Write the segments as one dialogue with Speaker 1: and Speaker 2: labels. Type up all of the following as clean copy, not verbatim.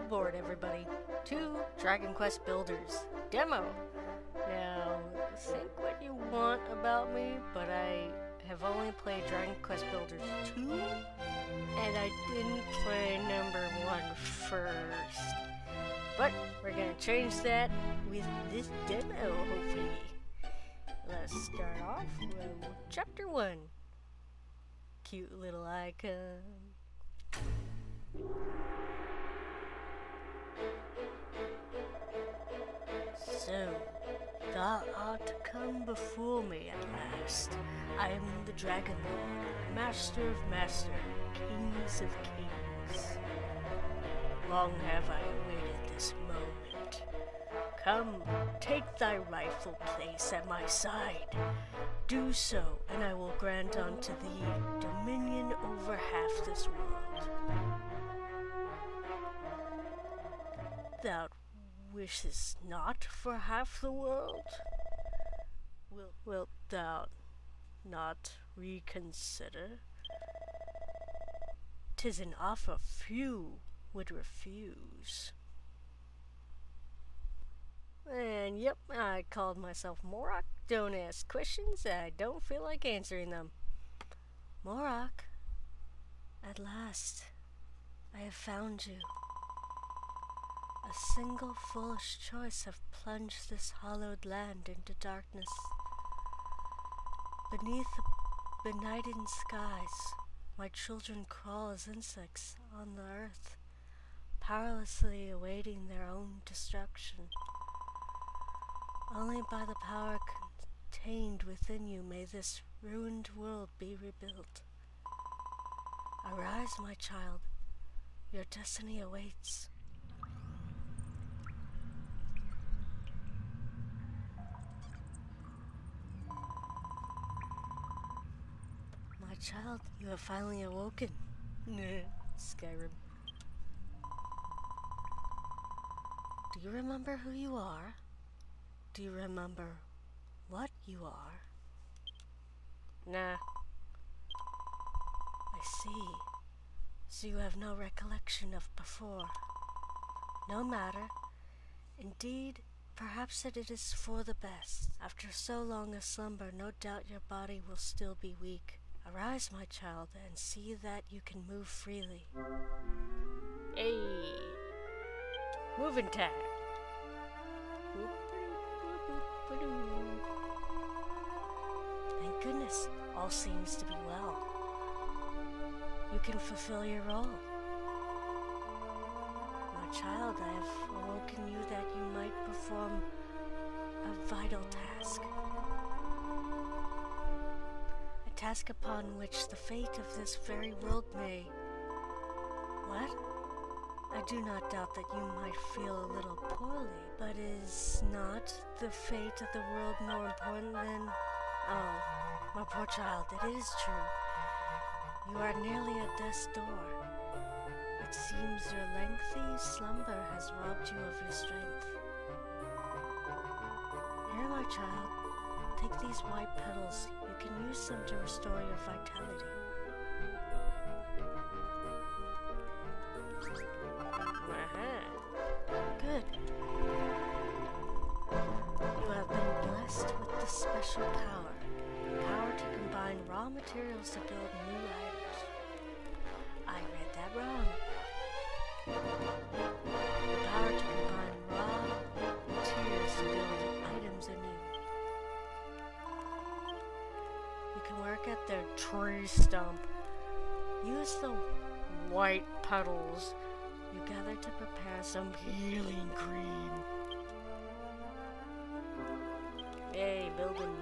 Speaker 1: aboard, everybody, to Dragon Quest Builders demo. Now, think what you want about me, but I have only played Dragon Quest Builders 2, and I didn't play number 1 first. But we're gonna change that with this demo, hopefully. Let's start off with Chapter 1. Cute little icon. So, thou art come before me at last. I am the Dragon Lord, Master of Masters, Kings of Kings. Long have I awaited this moment. Come, take thy rightful place at my side. Do so, and I will grant unto thee dominion over half this world. Thou wishes not for half the world? Wilt thou not reconsider? 'Tis an offer few would refuse. And yep, I called myself Morak. Don't ask questions, I don't feel like answering them. Morak, at last, I have found you. A single foolish choice have plunged this hallowed land into darkness. Beneath the benighted skies, my children crawl as insects on the earth, powerlessly awaiting their own destruction. Only by the power contained within you may this ruined world be rebuilt. Arise, my child, your destiny awaits. My child, you have finally awoken. Skyrim. Do you remember who you are? Do you remember what you are? Nah. I see. So you have no recollection of before. No matter. Indeed, perhaps it is for the best. After so long a slumber, no doubt your body will still be weak. Arise, my child, and see that you can move freely. Hey! Moving time! Thank goodness, all seems to be well. You can fulfill your role. My child, I have awoken you that you might perform a vital task. A task upon which the fate of this very world may... What? I do not doubt that you might feel a little poorly, but is not the fate of the world more important than... Oh, my poor child, it is true. You are nearly at death's door. It seems your lengthy slumber has robbed you of your strength. Here, my child, take these white petals. You can use them to restore your vitality. Good. You have been blessed with the special power to combine raw materials to build new items. I read that wrong. The power to combine raw materials to build items anew. You can work at the tree stump. Use the white petals you gather to prepare some healing cream. Yay, building.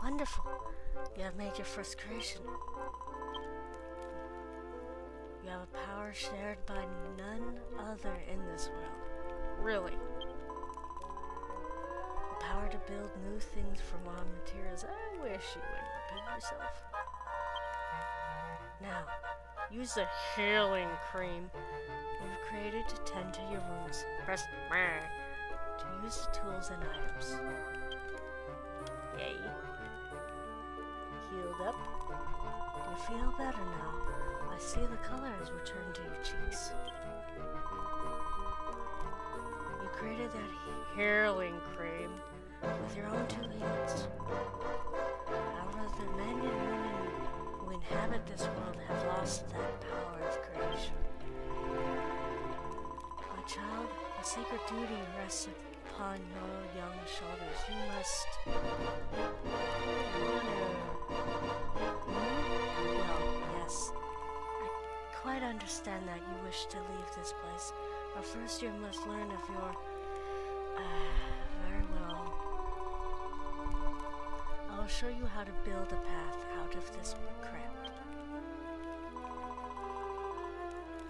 Speaker 1: Wonderful. You have made your first creation. You have a power shared by none other in this world. Really? The power to build new things from raw materials. I wish you wouldn't repeat yourself. Now, use the healing cream you've created to tend to your wounds. Press to use the tools and items. Yay. Healed up. You feel better now. I see the color has returned to your cheeks. You created that healing cream with your own 2 hands. However, the men and women who inhabit this world have lost that power of creation. My child, a sacred duty rests upon your young shoulders. You must honor. Well, yes. I quite understand that you wish to leave this place. But first you must learn of your... very well. I'll show you how to build a path out of this crypt.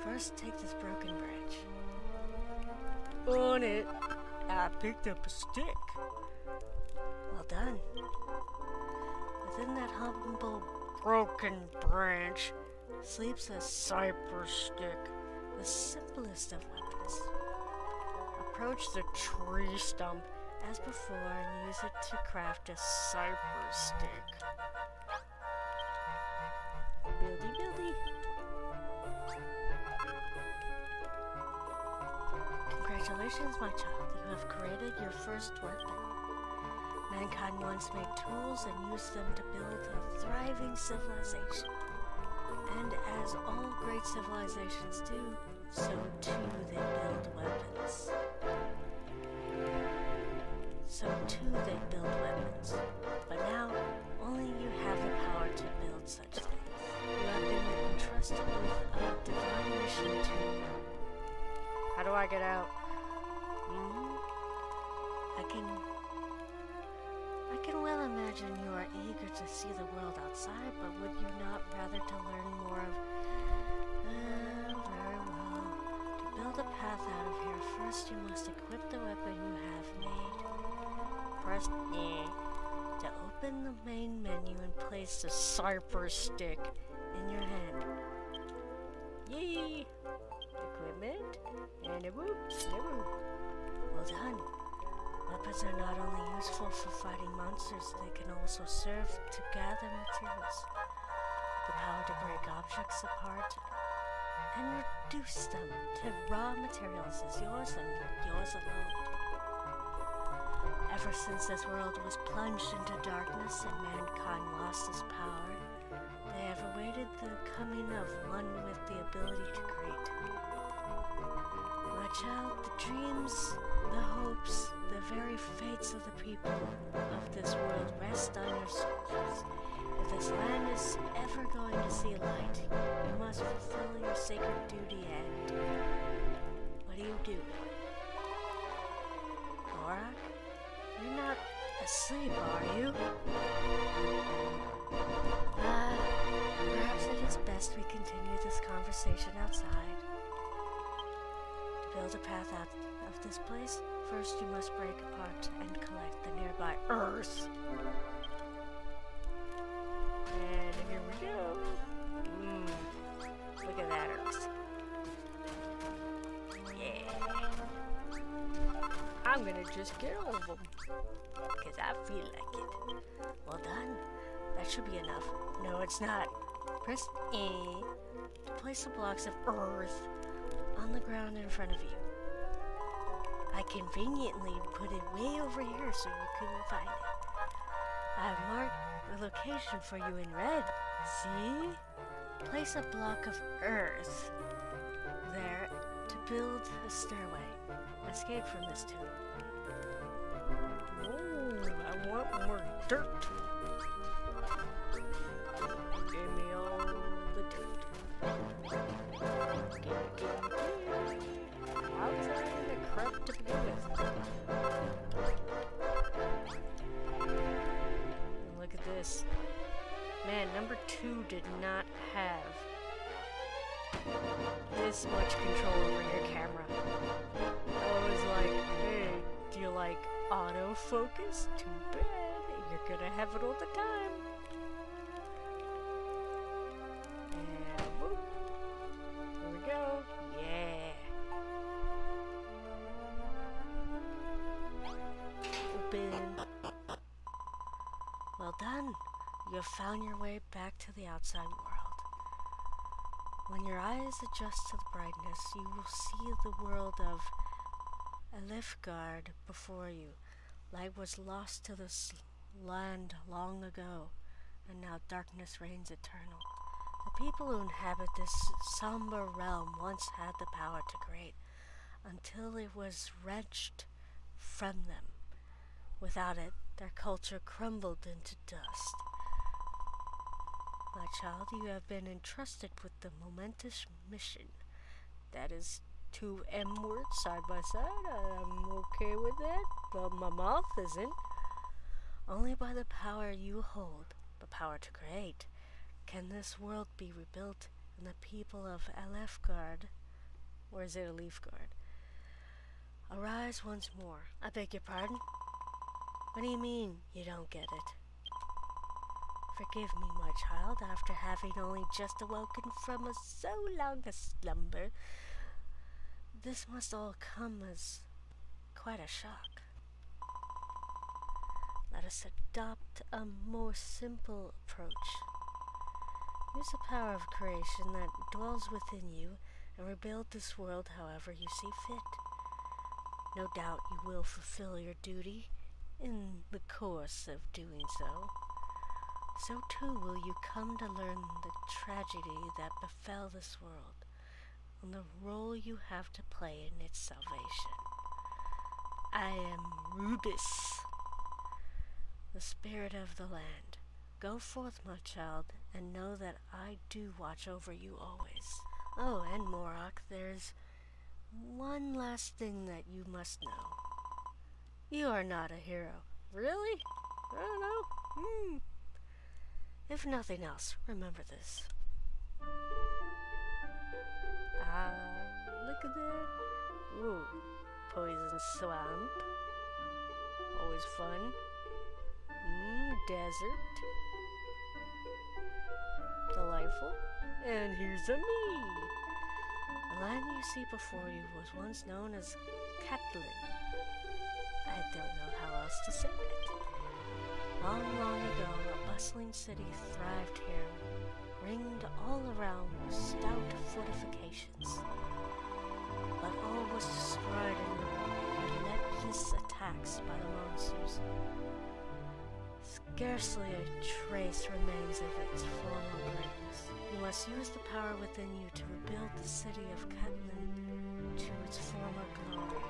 Speaker 1: First, take this broken branch. On it, I picked up a stick. Well done. Within that humble broken branch sleeps a cypress stick, the simplest of weapons. Approach the tree stump as before and use it to craft a cypress stick. Buildy, buildy. Congratulations, my child. You have created your first weapon. Mankind once made tools and used them to build a thriving civilization. And as all great civilizations do, so too they build weapons. But now, only you have the power to build such things. You have been entrusted with a divine mission to... How do I get out? I can well imagine you are eager to see the world outside, but would you not rather to learn more of... very well. To build a path out of here, first you must equip the weapon you have made. Press E to open the main menu and place the cypress stick in your hand. Yay! Equipment, and a whoop, and a whoop. Well done. Weapons are not only useful for fighting monsters, they can also serve to gather materials. The power to break objects apart and reduce them to raw materials is yours and yours alone. Ever since this world was plunged into darkness and mankind lost its power, they have awaited the coming of one with the ability to create. My child, the dreams, the hopes, the very fates of the people of this world rest on your shoulders. If this land is ever going to see light, you must fulfill your sacred duty and... What do? Gorak? You're not asleep, are you? Perhaps it is best we continue this conversation outside. To build a path out of this place, first you must break apart and collect the nearby earth. And here we go. Look at that earth. Yeah. I'm gonna just get all of them. Because I feel like it. Well done. That should be enough. No, it's not. Press A to place the blocks of earth on the ground in front of you. I conveniently put it way over here so you couldn't find it. I have marked the location for you in red. See? Place a block of earth there to build a stairway. Escape from this tomb. Oh, I want more dirt. Give me all the dirt. Give me. How was I in the crap to begin with? And look at this. Man, number 2 did not have this much control over your camera. I was like, hey, do you like autofocus? Too bad. You're gonna have it all the time. And whoop. Here we go. Yeah. Open. Well done. You have found your way back to the outside world. When your eyes adjust to the brightness, you will see the world of Elifgard before you. Light was lost to this land long ago, and now darkness reigns eternal. The people who inhabit this somber realm once had the power to create, until it was wrenched from them. Without it, their culture crumbled into dust. My child, you have been entrusted with the momentous mission. That is 2 M words side by side. I'm okay with that, but my mouth isn't. Only by the power you hold, the power to create, can this world be rebuilt and the people of Elefgard, or is it Elifgard, arise once more. I beg your pardon? What do you mean you don't get it? Forgive me, my child, after having only just awoken from so long a slumber. This must all come as quite a shock. Let us adopt a more simple approach. Use the power of creation that dwells within you and rebuild this world however you see fit. No doubt you will fulfill your duty in the course of doing so. So too will you come to learn the tragedy that befell this world, and the role you have to play in its salvation. I am Rubus, the spirit of the land. Go forth, my child, and know that I do watch over you always. Oh, and Morok, there's one last thing that you must know. You are not a hero. Really? I don't know. If nothing else, remember this. Look at that. Ooh, poison swamp. Always fun. Desert. Delightful. And here's a me. The land you see before you was once known as Catlin. I don't know how else to say it. Long, long ago, a bustling city thrived here, ringed all around with stout fortifications. But all was destroyed in the relentless attacks by the monsters. Scarcely a trace remains of its former greatness. You must use the power within you to rebuild the city of Catlin to its former glory.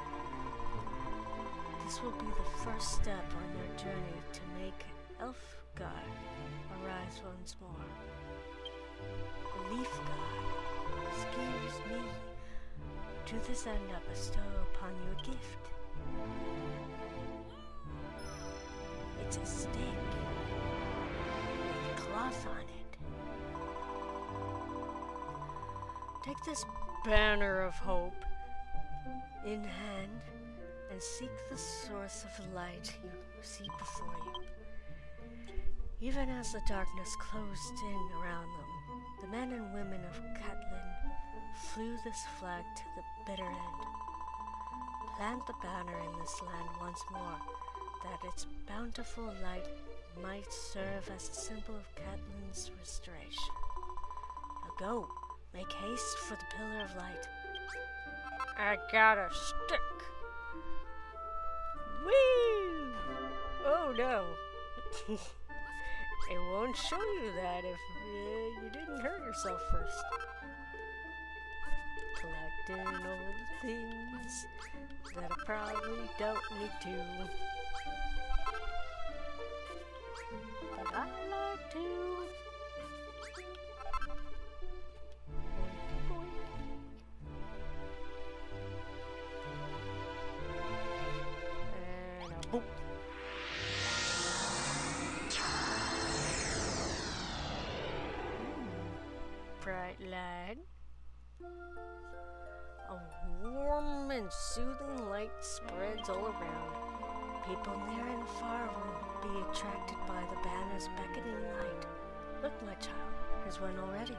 Speaker 1: This will be the first step on your journey to make Elfgard arise once more. Elifgard, excuse me. To this end I bestow upon you a gift. It's a stick with cloth on it. Take this banner of hope in hand and seek the source of the light you see before you. Even as the darkness closed in around them, the men and women of Catlin flew this flag to the bitter end. Plant the banner in this land once more, that its bountiful light might serve as a symbol of Catlin's restoration. Now go, make haste for the Pillar of Light. I got a stick. Whee! Oh no. It won't show you that if you didn't hurt yourself first. Collecting all the things that I probably don't need to. But I like to. And a boop. Bright light. A warm and soothing light spreads all around. People near and far will be attracted by the banner's beckoning light. Look, my child, there's one already.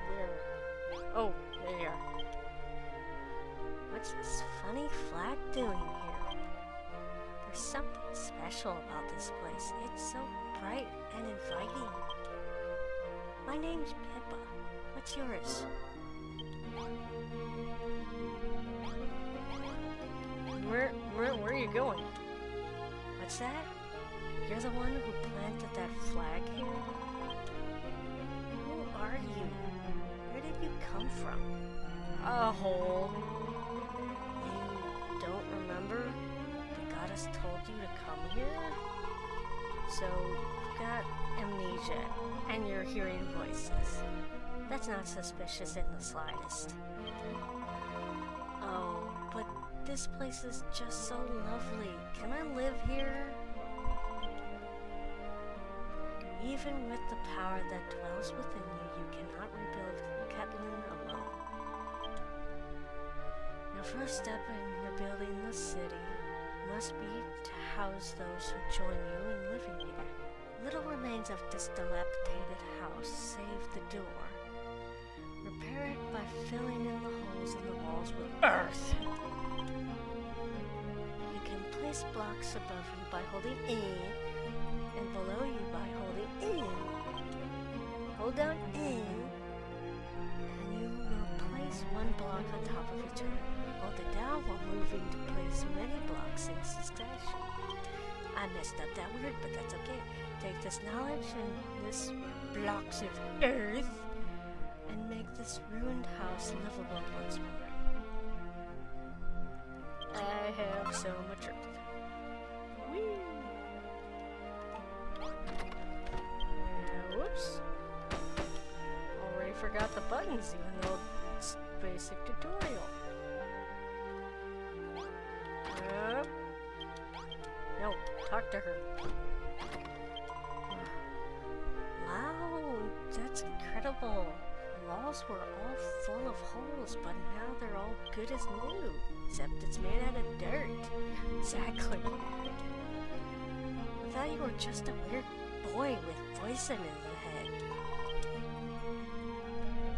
Speaker 1: Where? Oh, there you are. What's this funny flag doing here? There's something special about this place. It's so bright and inviting. My name's Pippa. What's yours? Where are you going? What's that? You're the one who planted that flag here? Who are you? Where did you come from? A hole. You don't remember? The goddess told you to come here? So, you've got amnesia, and you're hearing voices. That's not suspicious in the slightest. Oh, but this place is just so lovely. Can I live here? Even with the power that dwells within you, you cannot rebuild Ketlin alone. Your first step in rebuilding the city must be to house those who join you in living here. Little remains of this dilapidated house save the door. Repair it by filling in the holes in the walls with earth. You can place blocks above you by holding A, and below you by holding A. Hold down A, and you will place one block on top of each other. Hold it down while moving to place many blocks in succession. I messed up that word, but that's okay. Take this knowledge and this blocks of earth and make this ruined house livable once more. I have so much earth. Whee! Whoops. Already forgot the buttons, even though it's basic tutorial. No, talk to her. Wow, that's incredible. The walls were all full of holes, but now they're all good as new. Except it's made out of dirt. Exactly. I thought you were just a weird boy with poison in the head.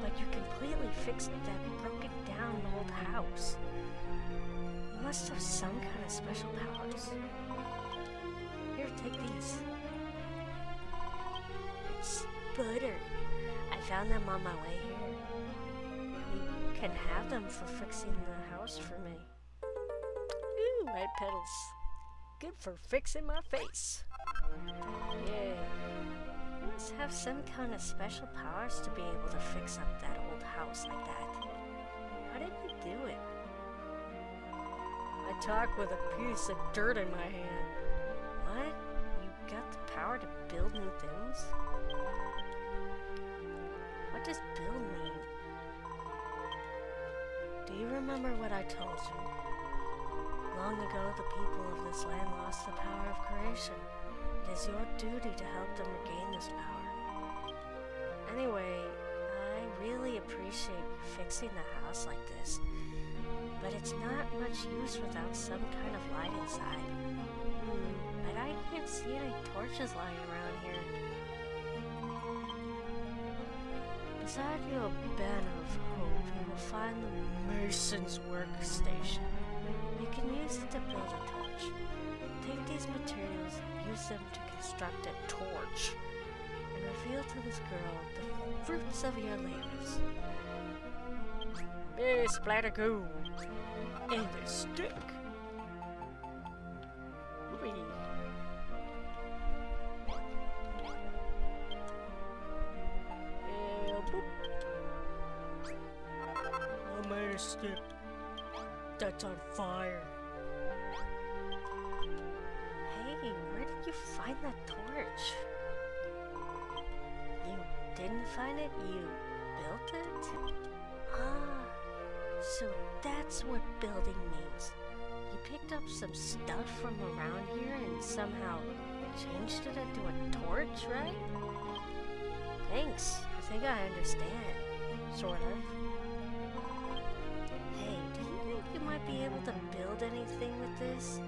Speaker 1: But you completely fixed that broken down old house. You must have some kind of special powers. Here, take these. Sputter. I found them on my way here. You can have them for fixing the house for me. Ooh, red petals. Good for fixing my face. Yay. You must have some kind of special powers to be able to fix up that old house like that. How did you do it? I talk with a piece of dirt in my hand. What? You got the power to build new things? What does build mean? Do you remember what I told you? Long ago, the people of this land lost the power of creation. It is your duty to help them regain this power. Anyway, I really appreciate you fixing the house like this, but it's not much use without some kind of light inside. But I can't see any torches lying around here. Beside your banner of hope, you will find the Mason's workstation. You can use it to build a torch. Take these materials and use them to construct a torch, and reveal to this girl the fruits of your labors. Hey, splatter goo! And a stick! Whee! I made a stick that's on fire. Hey, where did you find that torch? You didn't find it, you built it? Ah, so that's what building means. You picked up some stuff from around here and somehow changed it into a torch, right? Thanks. I think I understand. Sort of. Hey, do you think you might be able to build anything with this?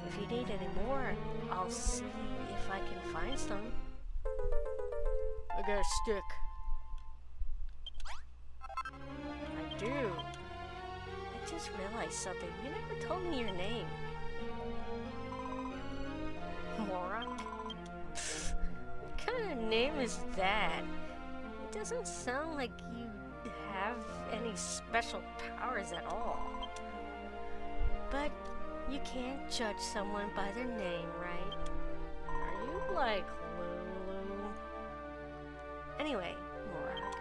Speaker 1: If you need any more, I'll see if I can find some. I got a stick. I do. I just realized something. You never told me your name. Moron? Pfft, name is that? It doesn't sound like you have any special powers at all. But you can't judge someone by their name, right? Are you like Lulu? Anyway, Morag,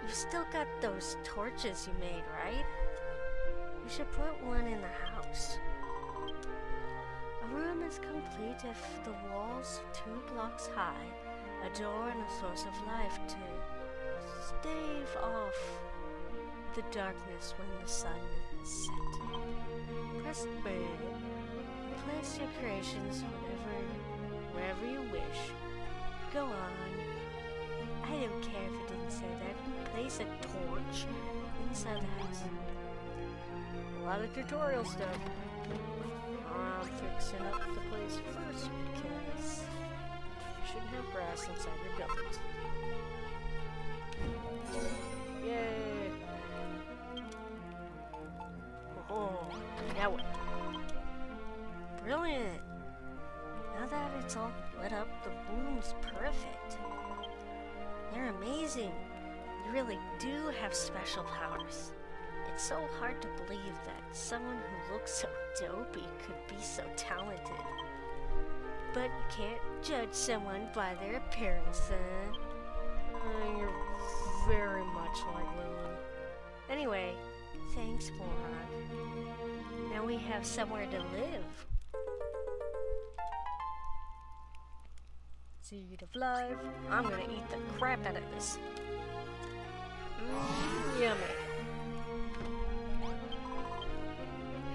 Speaker 1: you've still got those torches you made, right? You should put one in the house. A room is complete if the walls 2 blocks high, a door and a source of life to stave off the darkness when the sun is set. Press B. Place your creations wherever you wish. Go on. I don't care if it didn't say that. Place a torch inside the house. A lot of tutorial stuff. I'm fixing up the place first because you shouldn't have grass inside your buildings. Yay! Oh, now what? Brilliant! Now that it's all lit up, the room's perfect. You're amazing. You really do have special powers. It's so hard to believe that someone who looks so dopey could be so talented. But you can't judge someone by their appearance, son. You're very much like Lulu. Anyway, thanks, Morag. Now we have somewhere to live. Seed of life. I'm gonna eat the crap out of this. Yummy.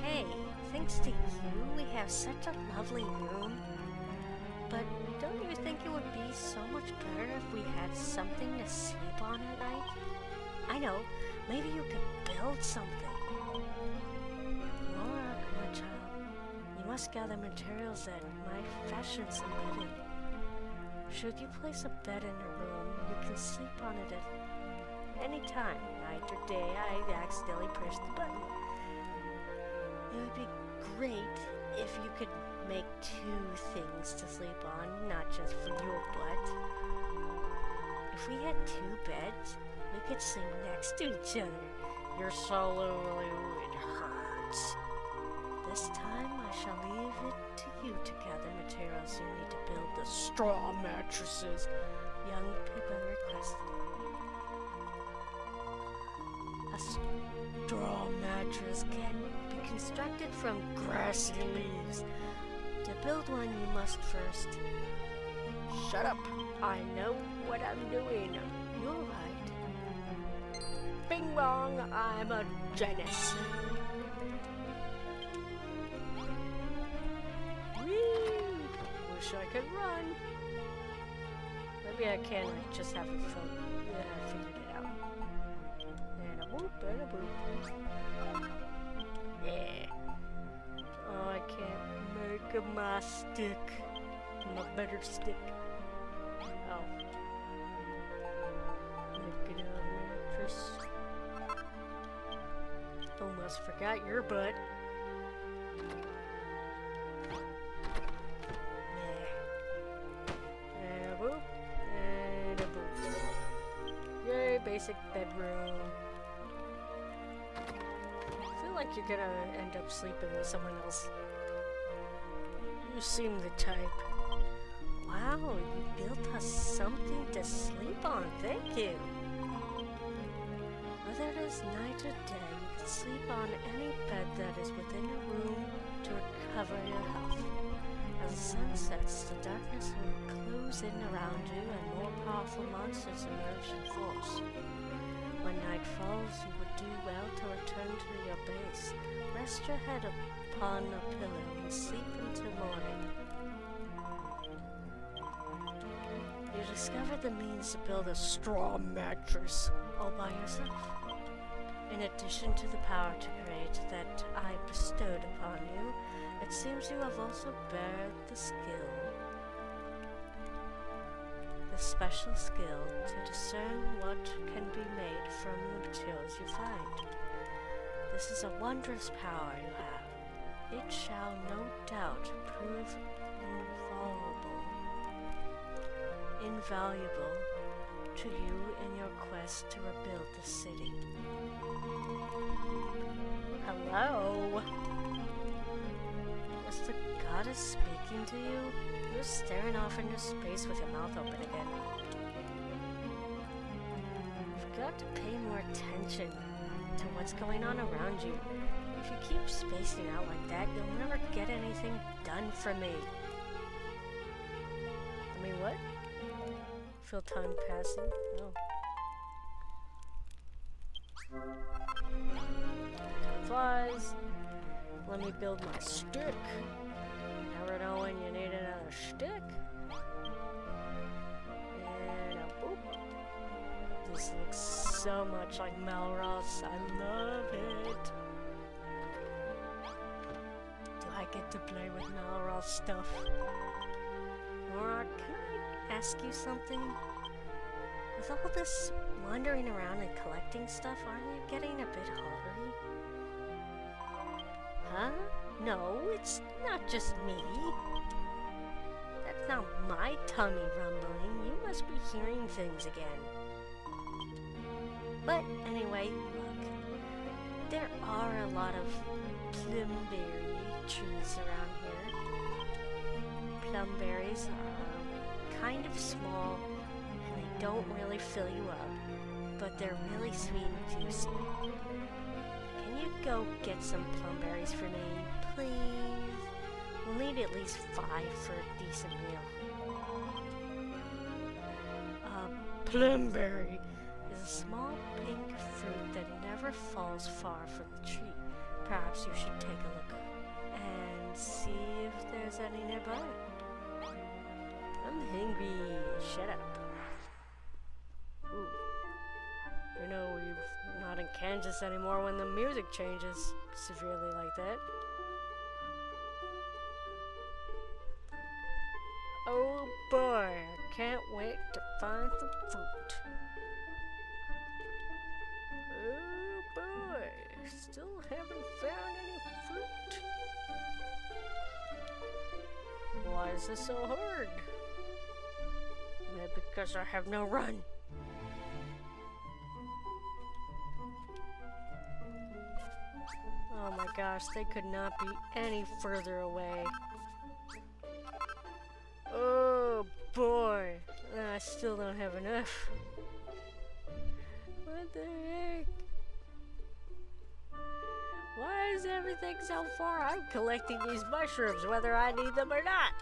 Speaker 1: Hey, thanks to you, we have such a lovely room. But don't you think it would be so much better if we had something to sleep on at night? I know, maybe you could build something. Laura, my child, you must gather materials that might fashion some bedding. Should you place a bed in your room, you can sleep on it at any time, night or day. I accidentally pressed the button. It would be great if you could make 2 things to sleep on, not just for your butt. If we had 2 beds, we could sleep next to each other. You're so lonely, it hurts. This time I shall leave it to you to gather materials you need to build the straw mattresses young Pippa requested. A straw mattress can be constructed from grass and leaves. To build one, you must first... Shut up! I know what I'm doing. You're right. Bing bong, I'm a genius. Whee! Wish I could run. Maybe I can, I just haven't figured it out. And a whoop and a boop. Yeah. Oh, I can't make my stick. My better stick. Oh. Make another mattress. Almost forgot your butt. And a boop. And a boop. Yay, basic bedroom. I feel like you're gonna end up sleeping with someone else. You seem the type. Wow, you built us something to sleep on. Thank you. Whether it is night or day, you can sleep on any bed that is within your room to recover your health. As the sun sets, the darkness will close in around you and more powerful monsters emerge in force. When night falls, you would do well to return to your base. Rest your head upon a pillow and sleep until morning. You discovered the means to build a straw mattress all by yourself. In addition to the power to create that I bestowed upon you, it seems you have also bared the skill. The special skill to discern what can be made from the materials you find. This is a wondrous power you have. It shall no doubt prove invaluable. invaluable to you in your quest to rebuild the city. Hello? Was the goddess speaking to you? You're staring off into space with your mouth open again. You've got to pay more attention to what's going on around you. If you keep spacing out like that, you'll never get anything done for me. I mean, what? Feel time passing? Oh. Time flies. Let me build my stick. Never know when you need another stick. And boop. This looks so much like Malroth's. I love it. Do I get to play with Malroth's stuff? Or can I ask you something? With all this wandering around and collecting stuff, aren't you getting a bit hungry? Huh? No, it's not just me. That's not my tummy rumbling. You must be hearing things again. But anyway, look. There are a lot of plumberry trees around here. Plumberries are kind of small and they don't really fill you up, but they're really sweet and juicy. Can you go get some plumberries for me, please? We'll need at least 5 for a decent meal. A plumberry is a small pink fruit that never falls far from the tree. Perhaps you should take a look and see if there's any nearby. I'm hungry. Shut up. Ooh. You know, we're not in Kansas anymore when the music changes severely like that. Oh boy, I can't wait to find some fruit. Oh boy, still haven't found any fruit. Why is this so hard? Maybe because I have no run. Oh my gosh, they could not be any further away. Oh boy, I still don't have enough. What the heck? Why is everything so far? I'm collecting these mushrooms whether I need them or not.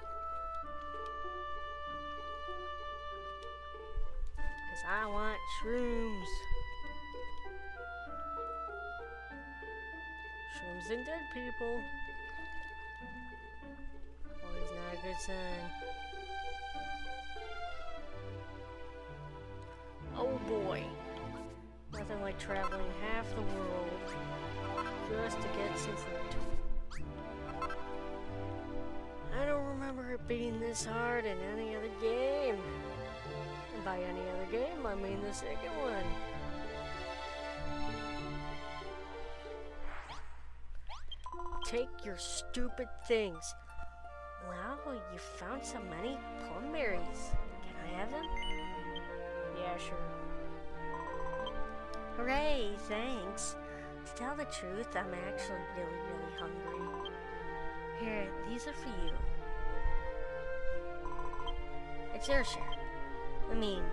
Speaker 1: Because I want shrooms. Shrooms and dead people. Always not a good sign. Oh boy. Nothing like traveling half the world just to get some fruit. I don't remember it being this hard in any other game. And by any other game, I mean the second one. Take your stupid things. Wow, you found so many plumberries. Can I have them? Yeah, sure. Hooray, thanks. To tell the truth, I'm actually really hungry. Here, these are for you. It's your share. I mean,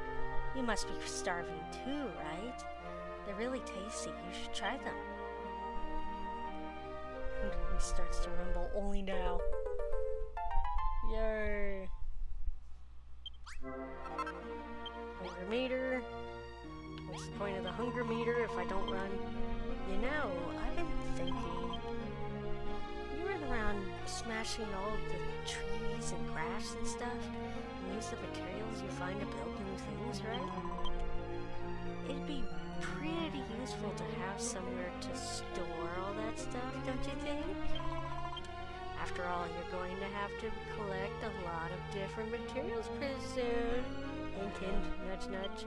Speaker 1: you must be starving too, right? They're really tasty. You should try them. He starts to rumble only now. Yay. Hunger meter. What's the point of the hunger meter if I don't run? You know, I've been thinking. You run around smashing all of the trees and grass and stuff, and use the materials you find to build new things, right? It'd be pretty useful to have somewhere to store all that stuff, don't you think? After all, you're going to have to collect a lot of different materials pretty soon. Hint, hint, nudge, nudge.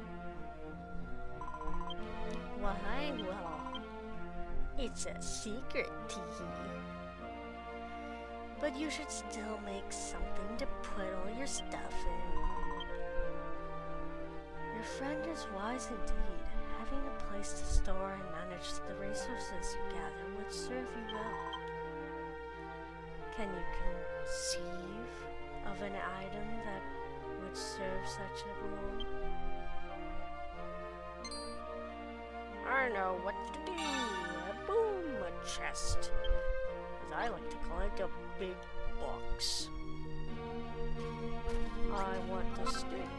Speaker 1: Why? Well, it's a secret, teehee. But you should still make something to put all your stuff in. friend is wise indeed. Having a place to store and manage the resources you gather would serve you well. Can you conceive of an item that would serve such a role? I know what to do. Boom, a chest. As I like to collect a big box. I want the stick.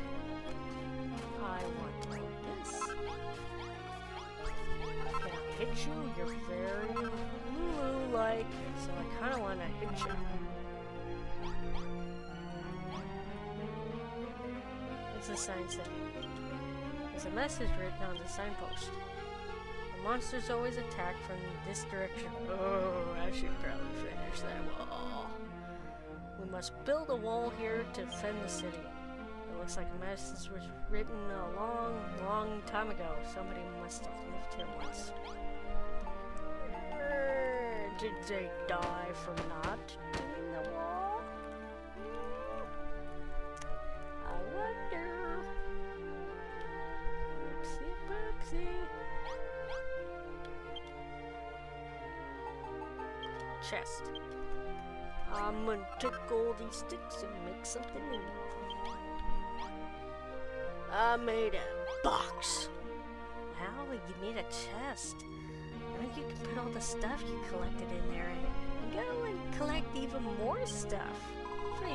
Speaker 1: I want all this. Can I hit you? You're very Lulu-like, so I kind of want to hit you. What's the sign say? There's a message written on the signpost. The monsters always attack from this direction. Oh, I should probably finish that wall. We must build a wall here to defend the city. It looks like a message was written a long, long time ago. Somebody must have lived here once. Did they die from not doing the wall? I wonder. Oopsie boopsie. Chest. I'm gonna take all these sticks and make something new. I made a box. Wow, you made a chest. Now you can put all the stuff you collected in there and go and collect even more stuff. For,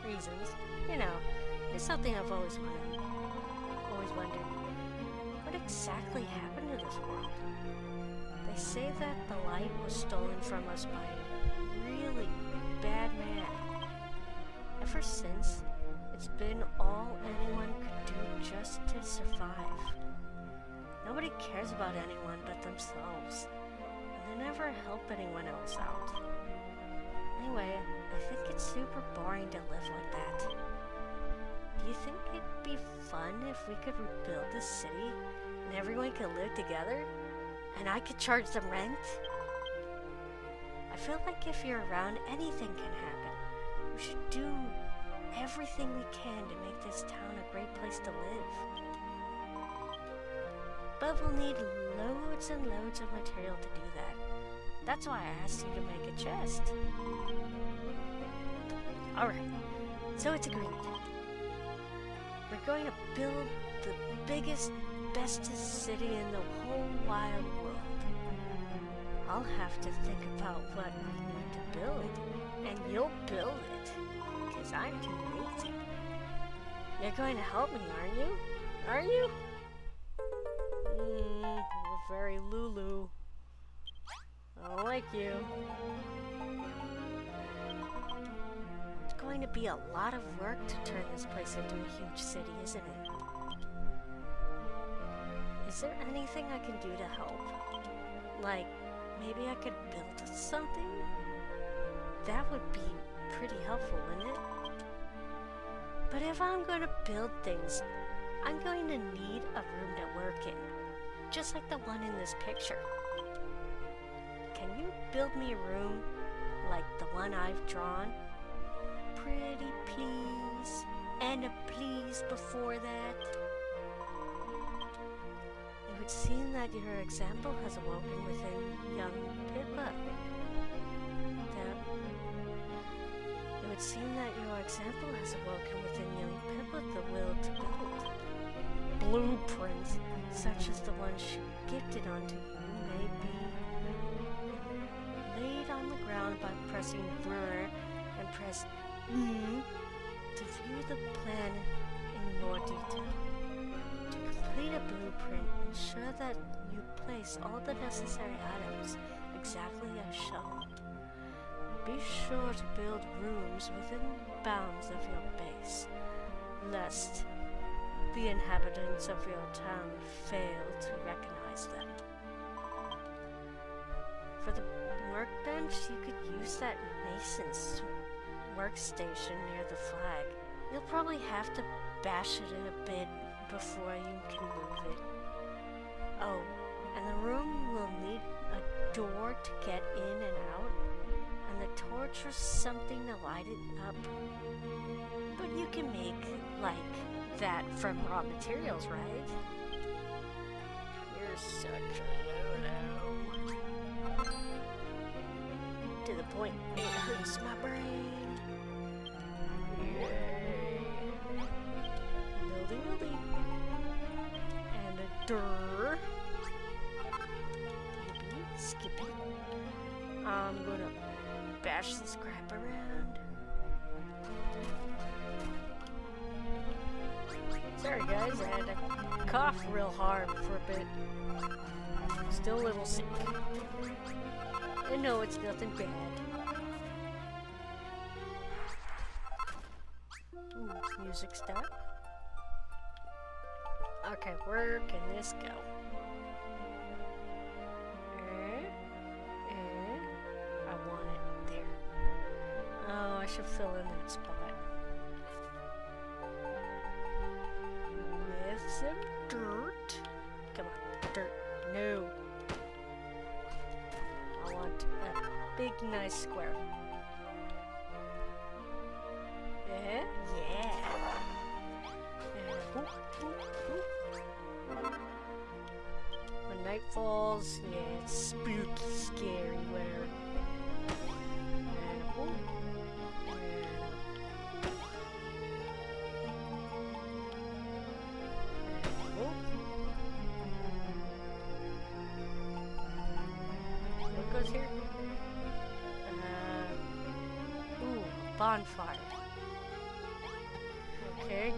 Speaker 1: reasons. It's something I've always wondered. What exactly happened to this world? They say that the light was stolen from us by a really bad man. Ever since, it's been all anyone could do just to survive. Nobody cares about anyone but themselves, and they never help anyone else out. Anyway, I think it's super boring to live like that. Do you think it'd be fun if we could rebuild this city and everyone could live together? And I could charge them rent? I feel like if you're around, anything can happen. We should do everything we can to make this town a great place to live. But we'll need loads and loads of material to do that. That's why I asked you to make a chest. Alright, so it's agreed. We're going to build the biggest, bestest city in the whole wide world. I'll have to think about what we need to build, and you'll build it, because I'm too lazy. You're going to help me, aren't you? Are you? You're very Lulu. I don't like you. It's going to be a lot of work to turn this place into a huge city, isn't it? Is there anything I can do to help? Like, maybe I could build something? That would be pretty helpful, wouldn't it? But if I'm going to build things, I'm going to need a room to work in. Just like the one in this picture. Can you build me a room like the one I've drawn? Pretty please. And a please before that. It would seem that your example has awoken within young Pippa. It would seem that your example has awoken within young Pippa the will to build. Blueprints, such as the one she gifted onto you, may be laid on the ground by pressing brr and press to view the plan in more detail. To complete a blueprint, ensure that you place all the necessary items exactly as shown. Be sure to build rooms within the bounds of your base, lest the inhabitants of your town fail to recognize them. For the workbench, you could use that mason's workstation near the flag. You'll probably have to bash it in a bit before you can move it. Oh, and the room will need a door to get in and out, and the door torch or something to light it up. But you can make, like, that from raw materials, right? You're such a no-no. To the point, it hurts my brain. Yay. Building. And a dur. Yippee, skippy. I'm gonna bash this crap around. Sorry guys, I had to cough real hard for a bit. Still a little sick. And no, it's nothing bad. Ooh, music stop. Okay, where can this go? And I want it there. Oh, I should fill in that spot. With some dirt. Come on, dirt. No. I want a big, nice square. Yeah. And when night falls, yeah, it's spooky, scary, whatever. And what goes here? Ooh, bonfire. Okay.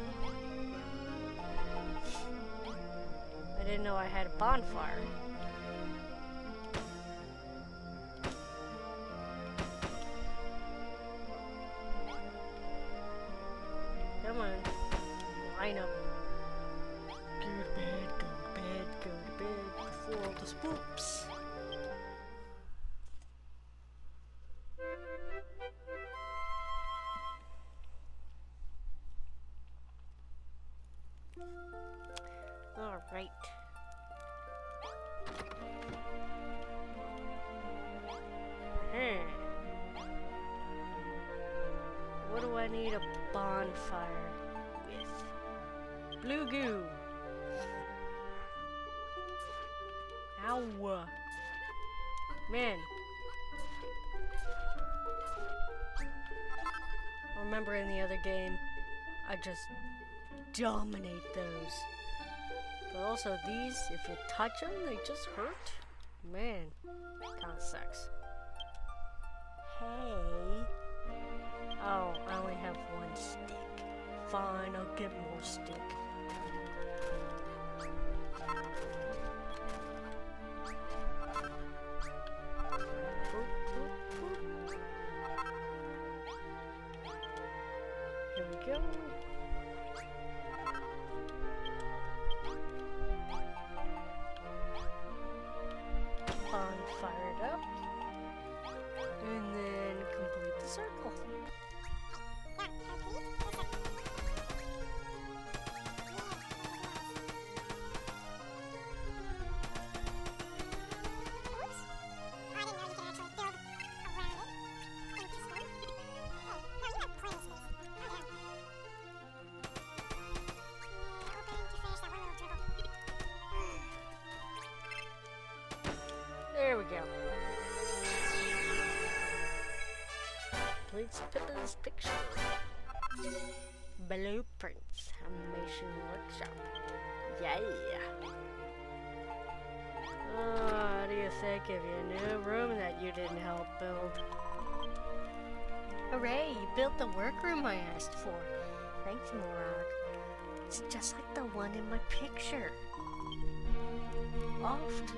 Speaker 1: I didn't know I had a bonfire. Come on. Line up. Go to bed, go to bed, go to bed before all the spooks. All right. What do I need a bonfire with? Blue goo. Ow. Man. I remember in the other game, I just dominate those. But also these, if you touch them, they just hurt. Man, kinda sucks. Hey. Oh, I only have one stick. Fine, I'll get more stick. Here we go. Bonfire it up. And then complete the circle. There we go. Completes Pippa's picture. Blueprints. Animation workshop. Yeah. Oh, what do you think of your new room that you didn't help build? Hooray, you built the workroom I asked for. Thanks, Morag. It's just like the one in my picture. Oft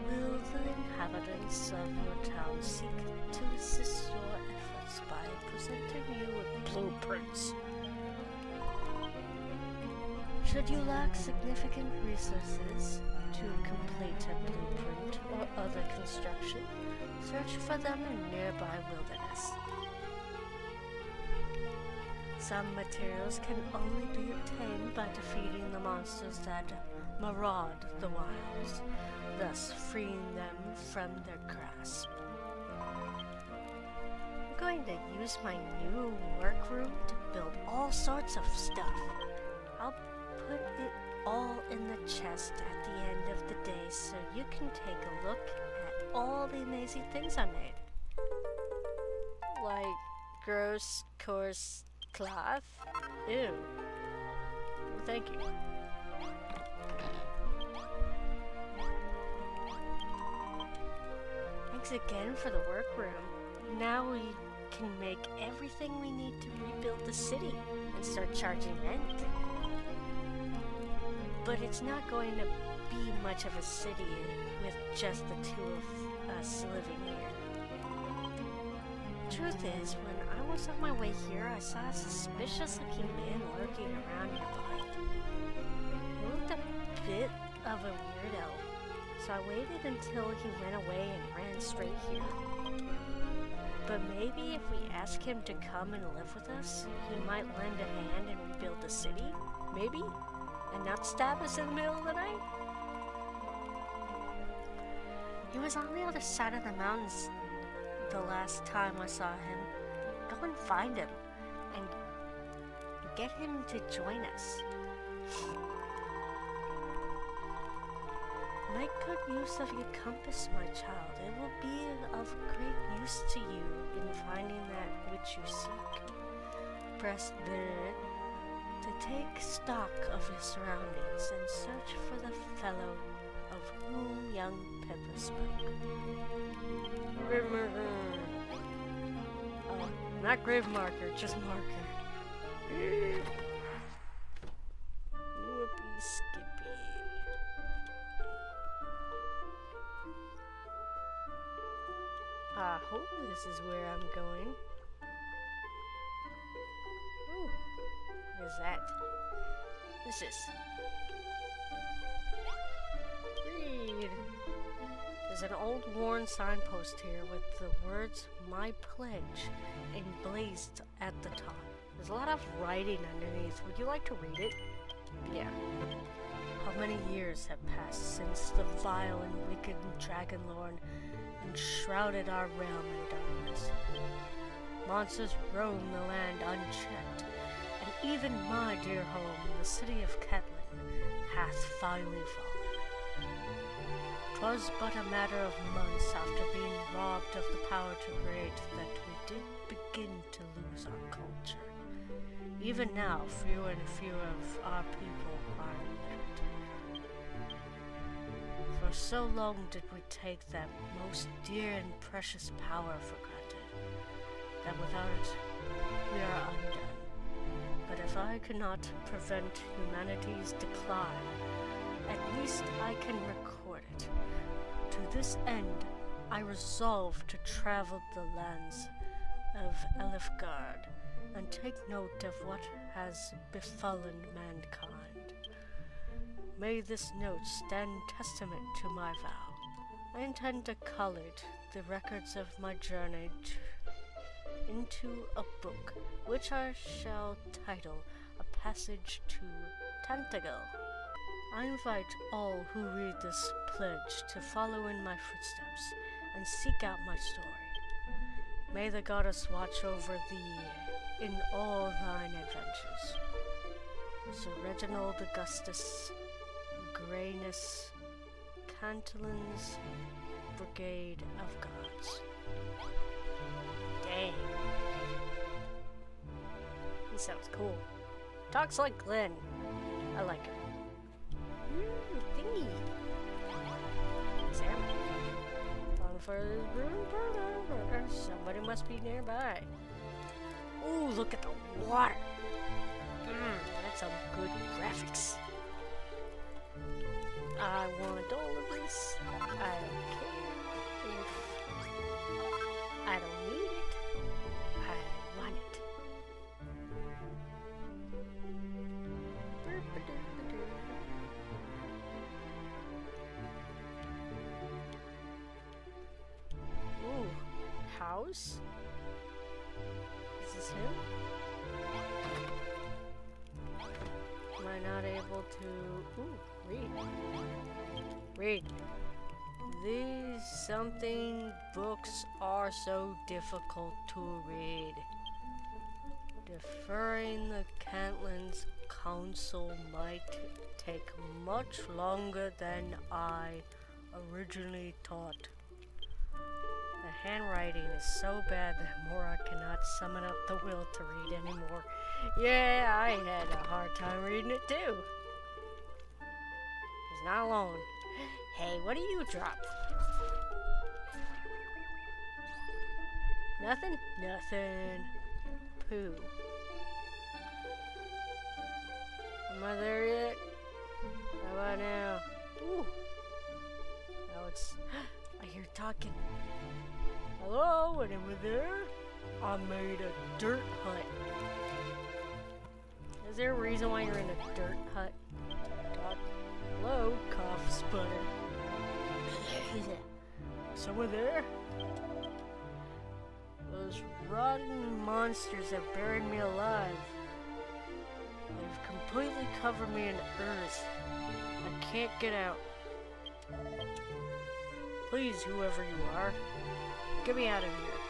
Speaker 1: will the inhabitants of your town seek to assist your efforts by presenting you with blueprints. Should you lack significant resources to complete a blueprint or other construction, search for them in nearby wilderness. Some materials can only be obtained by defeating the monsters that maraud the wilds, thus freeing them from their grasp. I'm going going to use my new workroom to build all sorts of stuff. I'll put it all in the chest at the end of the day so you can take a look at all the amazing things I made. Like gross, coarse cloth? Ew. Well, thank you. Thanks again for the workroom. Now we can make everything we need to rebuild the city and start charging rent. But it's not going to be much of a city with just the two of us living here. Truth is, when I was on my way here, I saw a suspicious looking man lurking around nearby. He looked a bit of a weirdo, so I waited until he went away and ran straight here. But maybe if we ask him to come and live with us, he might lend a hand and rebuild the city? Maybe? And not stab us in the middle of the night? He was on the other side of the mountains the last time I saw him. Go and find him and get him to join us. Make good use of your compass, my child. It will be of great use to you in finding that which you seek. Press B to take stock of your surroundings and search for the fellow of whom young Pepper spoke. Oh, not grave marker, just marker. Whoopee skippy. I hope this is where I'm going. Ooh, what is that? What's this? Read. There's an old worn signpost here with the words "My Pledge" emblazed at the top. There's a lot of writing underneath. Would you like to read it? Yeah. How many years have passed since the vile and wicked Dragonlord enshrouded our realm in darkness? Monsters roam the land unchecked, and even my dear home, the city of Catlin, hath finally fallen. 'Twas but a matter of months after being robbed of the power to create that we did begin to lose our culture. Even now, fewer and fewer of our people are left. For so long did we take that most dear and precious power for granted, that without it, we are undone. But if I cannot prevent humanity's decline, at least I can record it. To this end, I resolve to travel the lands of Elfgard and take note of what has befallen mankind. May this note stand testament to my vow. I intend to collate the records of my journey into a book, which I shall title A Passage to Tantagal. I invite all who read this pledge to follow in my footsteps and seek out my story. May the goddess watch over thee in all thine adventures. Sir Reginald Augustus, Grayness, Cantelin's Brigade of Gods. Dang. He sounds cool. Talks like Glenn. I like him. Thingy. Salmon. On for this burger. Somebody must be nearby. Ooh, look at the water. That's some good graphics. I want all of this. I don't care if I don't need it. I want it. Ooh, house? Is this him? Am I not able to... Ooh, read. Read. These something books are so difficult to read. Deferring the Cantlin's counsel might take much longer than I originally thought. The handwriting is so bad that Mora cannot summon up the will to read anymore. Yeah, I had a hard time reading it too. It's not alone. Hey, what do you drop? Nothing? Nothing. Pooh. Am I there yet? How about now? Ooh. Now it's... I hear talking. Hello, anyone there? I made a dirt hut. Is there a reason why you're in a dirt hut? Hello, cough, sputter. Someone there? Those rotten monsters have buried me alive. They've completely covered me in earth. I can't get out. Please, whoever you are, get me out of here.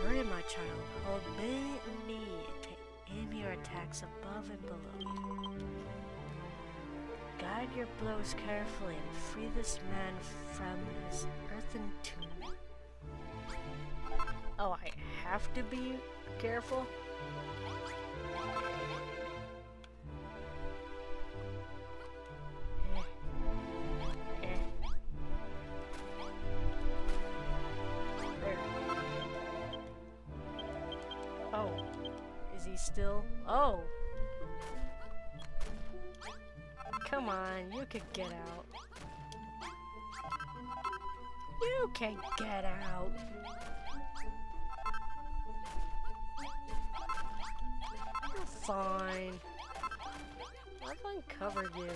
Speaker 1: Hurry, my child. Obey me to aim your attacks above and below. Guide your blows carefully and free this man from his earthen tomb. Oh, I have to be careful? There. Oh, is he still? Oh! Come on, you can get out. You can get out. You're fine. I've uncovered you.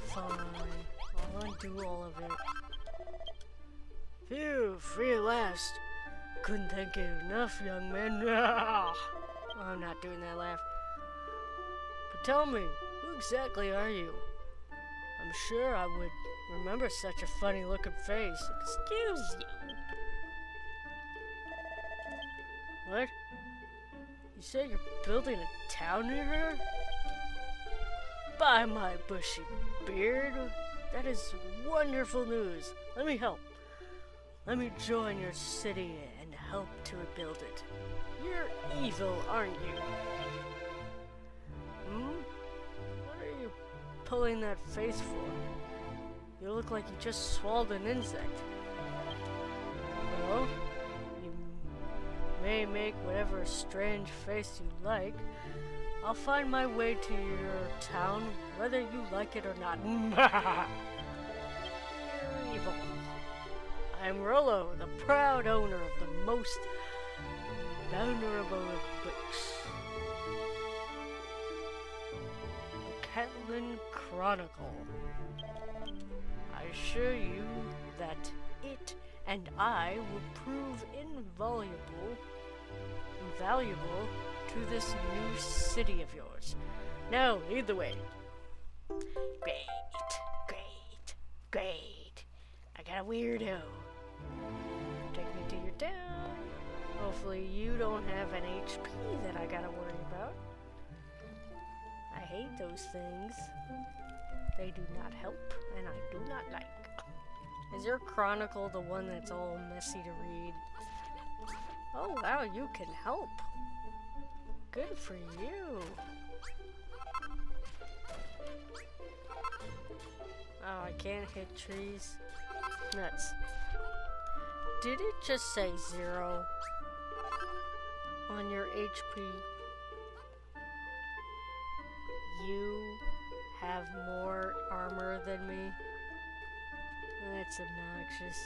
Speaker 1: Fine. I'll undo all of it. Phew, free at last. Couldn't thank you enough, young man. I'm not doing that laugh. But tell me, who exactly are you? I'm sure I would remember such a funny looking face. Excuse you. What? You say you're building a town near her? By my bushy beard, that is wonderful news. Let me help. Let me join your city and help to rebuild it. You're evil, aren't you? What are you pulling that face for? You look like you just swallowed an insect. Well, you may make whatever strange face you like. I'll find my way to your town, whether you like it or not. You're evil. I'm Rollo, the proud owner of the most vulnerable of books. The Cantlin Chronicle. I assure you that it and I will prove invaluable to this new city of yours. Now, lead the way. Great. I got a weirdo. Take me to your town. Hopefully you don't have an HP that I gotta worry about. I hate those things. They do not help, and I do not like. Is your chronicle the one that's all messy to read? Oh wow, you can help. Good for you. Oh, I can't hit trees. Nuts. Did it just say 0 on your HP? You have more armor than me? That's obnoxious.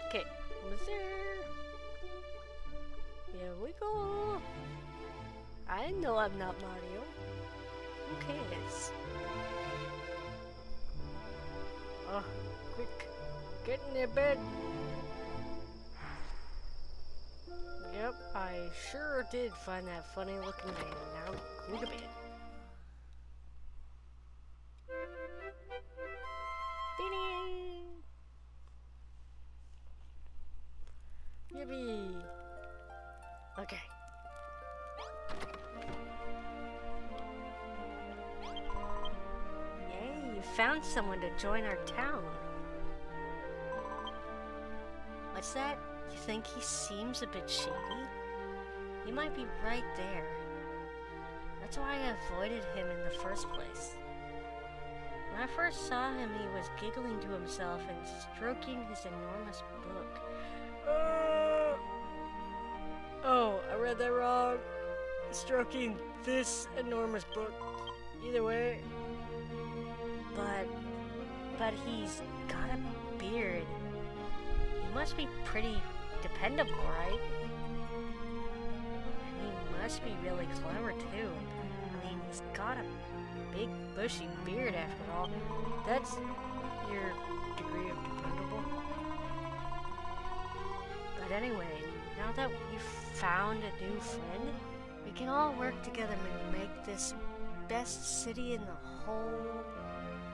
Speaker 1: Okay, what's there? Here we go. I know I'm not Mario. Who cares? Oh, quick. Get in their bed. Yep, I sure did find that funny looking man. Now go to bed. Yippee! Okay. Yay, you found someone to join our town. What's that? You think he seems a bit shady? He might be right there. That's why I avoided him in the first place. When I first saw him, he was giggling to himself and stroking his enormous book. Oh, I read that wrong. Stroking this enormous book. Either way. But he's got a beard. He must be pretty dependable, right? And he must be really clever too. I mean, he's got a big bushy beard after all. That's your degree of dependable. But anyway, now that we've found a new friend, we can all work together and make this best city in the whole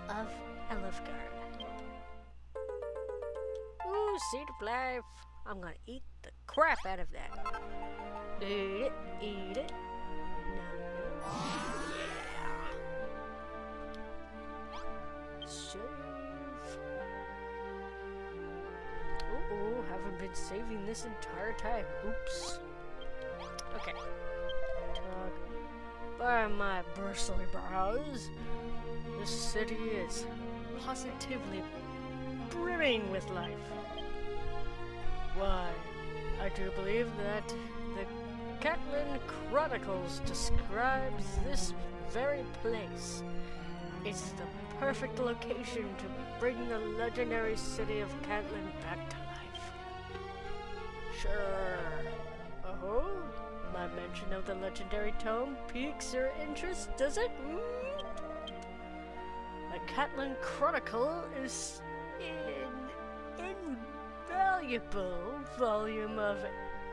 Speaker 1: of Elfgard. Ooh, seed of life. I'm gonna eat the crap out of that. Eat it, eat it. No. Yeah. Save. Uh-oh, haven't been saving this entire time. Oops. Okay. Talk by my bristly brows. This city is positively brimming with life. Why, I do believe that the Catlin Chronicles describes this very place. It's the perfect location to bring the legendary city of Catlin back to life. Sure. Oh, my mention of the legendary tome piques your interest, does it? The Catlin Chronicle is an invaluable volume of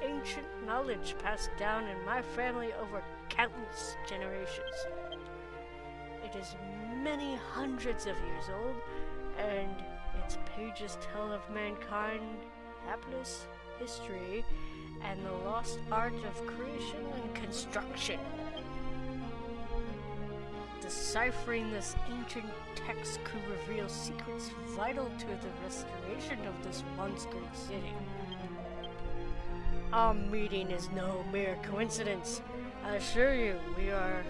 Speaker 1: ancient knowledge passed down in my family over countless generations. It is many hundreds of years old, and its pages tell of mankind, happiness, history, and the lost art of creation and construction. Deciphering this ancient text could reveal secrets vital to the restoration of this once great city. Our meeting is no mere coincidence. I assure you, we are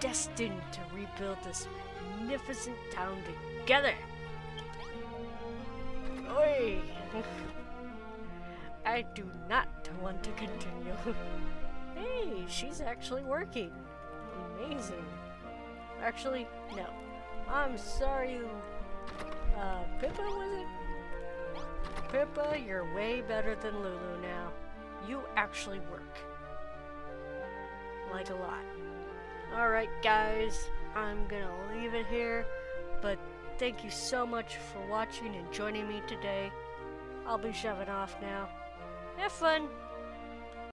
Speaker 1: destined to rebuild this magnificent town together. Oi! I do not want to continue. Hey, she's actually working. Amazing. Actually, no. I'm sorry. Pippa, was it? Pippa, you're way better than Lulu now. You actually work. Like a lot. Alright guys, I'm gonna leave it here, but thank you so much for watching and joining me today. I'll be shoving off now. Have fun!